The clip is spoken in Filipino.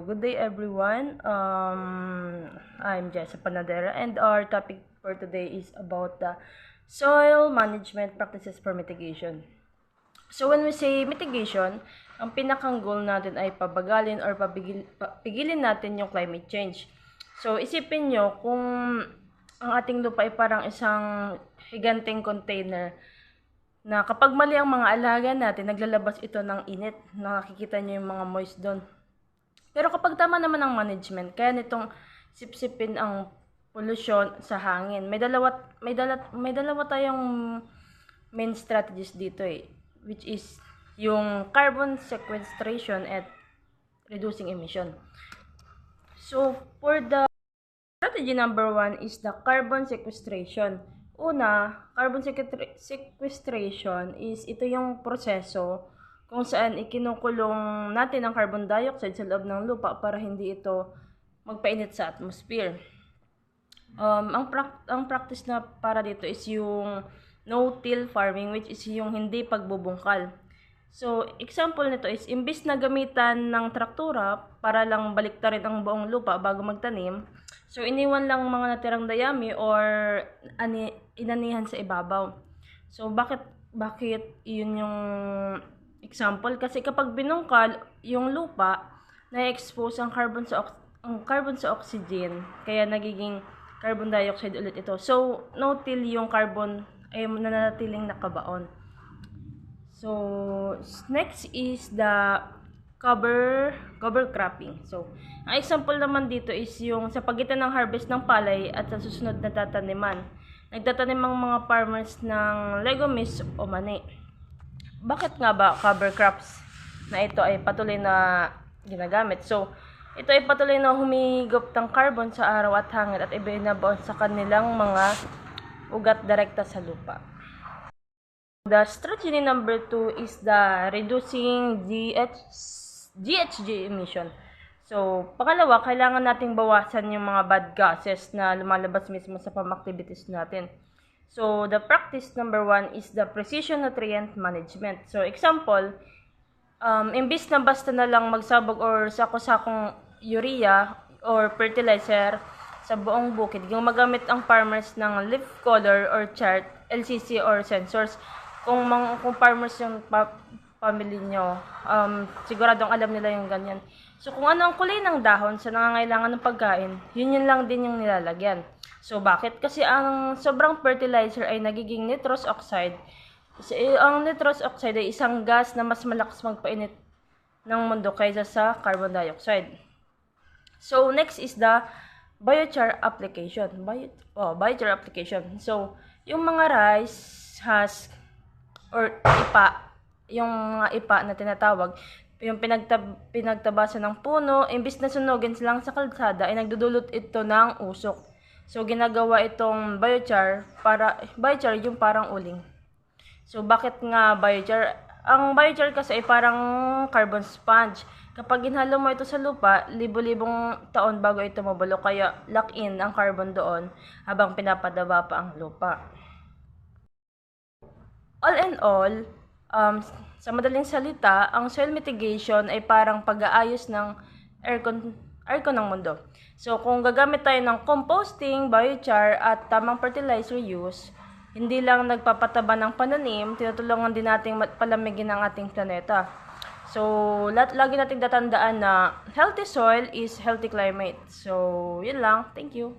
good day everyone. I'm Jessa Panadera and our topic for today is about the soil management practices for mitigation. So when we say mitigation, ang pinakang goal natin ay pabagalin or pigilin natin yung climate change. So isipin nyo kung ang ating lupa ay parang isang higanteng container na kapag mali ang mga alaga natin, naglalabas ito ng init. Nakikita nyo yung mga moist doon. Pero kapag tama naman ang management, kaya nitong sipsipin ang pollution sa hangin. May dalawa tayong main strategies dito which is yung carbon sequestration at reducing emission. So, for the strategy number 1 is the carbon sequestration. Una, carbon sequestration is ito yung proseso kung saan ikinukulong natin ang carbon dioxide sa loob ng lupa para hindi ito magpainit sa atmosphere. Ang practice na para dito is yung no-till farming, which is yung hindi pagbubungkal. So, example nito is, imbis na gamitan ng traktura para lang baliktarin ang buong lupa bago magtanim, so iniwan lang mga natirang dayami or inanihan sa ibabaw. So, bakit yun yung example? Kasi kapag binungkal yung lupa, na-expose ang carbon sa oxygen, kaya nagiging carbon dioxide ulit ito. So, no-till yung carbon ay nananatiling nakabaon. So, next is the cover cropping. So, ang example naman dito is yung sa pagitan ng harvest ng palay at sa susunod na tataniman. Nagtatanim ang mga farmers ng legumes o mani. Bakit nga ba cover crops na ito ay patuloy na ginagamit? So, ito ay patuloy na humigop ng carbon sa araw at hangin at ibinabaon sa kanilang mga ugat direkta sa lupa. The strategy number 2 is the reducing GHG emission. So, pangalawa, kailangan nating bawasan yung mga bad gases na lumalabas mismo sa activities natin. So, the practice number 1 is the precision nutrient management. So, example, imbis na basta na lang magsabog or sako-sakong urea or fertilizer sa buong bukid, gumagamit ang farmers ng leaf color or chart, LCC or sensors. Kung farmers yung family nyo, siguradong alam nila yung ganyan. So, kung ano ang kulay ng dahon sa nangangailangan ng pagkain, yun lang din yung nilalagyan. So, bakit? Kasi ang sobrang fertilizer ay nagiging nitrous oxide. Kasi ang nitrous oxide ay isang gas na mas malakas magpainit ng mundo kaysa sa carbon dioxide. So, next is the biochar application. Biochar application. So, yung mga rice husk or ipa, yung mga ipa na tinatawag, yung pinagtabasan ng puno, imbis na sunugin silang sa kalsada, ay nagdudulot ito ng usok. So, ginagawa itong biochar yung parang uling. So, bakit nga biochar? Ang biochar kasi ay parang carbon sponge. Kapag ginhalo mo ito sa lupa, libo-libong taon bago ito mabulok, kaya lock-in ang carbon doon habang pinapadaba pa ang lupa. All in all, sa madaling salita, ang soil mitigation ay parang pag-aayos ng aircon ng mundo. So, kung gagamit tayo ng composting, biochar, at tamang fertilizer use, hindi lang nagpapataba ng pananim, tinutulungan din nating palamigin ang ating planeta. So, lagi nating tatandaan na healthy soil is healthy climate. So, yun lang. Thank you.